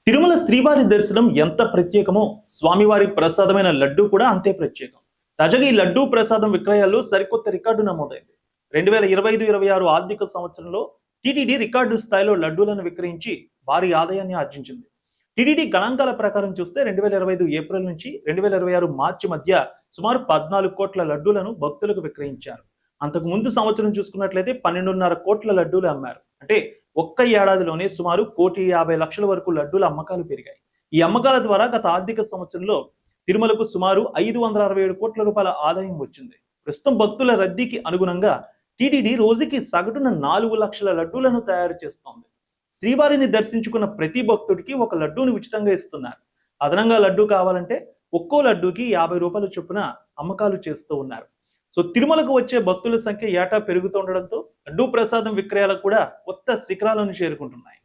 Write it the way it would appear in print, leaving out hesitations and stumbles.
తిరుమల శ్రీవారి దర్శనం ఎంత ప్రత్యేకమో స్వామివారి ప్రసాదమైన లడ్డు కూడా అంతే ప్రత్యేకం. తాజాగా ఈ లడ్డూ ప్రసాదం విక్రయాల్లో సరికొత్త రికార్డు నమోదైంది. 2025-26 ఆర్థిక సంవత్సరంలో టీటీడీ రికార్డు స్థాయిలో లడ్డూలను విక్రయించి భారీ ఆదాయాన్ని ఆర్జించింది. టీటీడీ గణాంకాల ప్రకారం చూస్తే 2025 ఏప్రిల్ నుంచి 2026 మార్చి మధ్య సుమారు 14 కోట్ల లడ్డూలను భక్తులకు విక్రయించారు. అంతకు ముందు సంవత్సరం చూసుకున్నట్లయితే 12.5 కోట్ల లడ్డూలు అమ్మారు. అంటే ఒక్క ఏడాదిలోనే సుమారు 1,50,00,000 వరకు లడ్డూల అమ్మకాలు పెరిగాయి. ఈ అమ్మకాల ద్వారా గత ఆర్థిక సంవత్సరంలో తిరుమలకు సుమారు 567 కోట్ల రూపాయల ఆదాయం వచ్చింది. ప్రస్తుతం భక్తుల రద్దీకి అనుగుణంగా టీటీడీ రోజుకి సగటున 4 లక్షల లడ్డూలను తయారు చేస్తోంది. శ్రీవారిని దర్శించుకున్న ప్రతి భక్తుడికి ఒక లడ్డూని ఉచితంగా ఇస్తున్నారు. అదనంగా లడ్డూ కావాలంటే ఒక్కో లడ్డూకి 50 రూపాయల చొప్పున అమ్మకాలు చేస్తూ ఉన్నారు. సో తిరుమలకు వచ్చే భక్తుల సంఖ్య ఏటా పెరుగుతుండడంతో లడ్డూ ప్రసాదం విక్రయాలు కూడా కొత్త శిఖరాలను చేరుకుంటున్నాయి.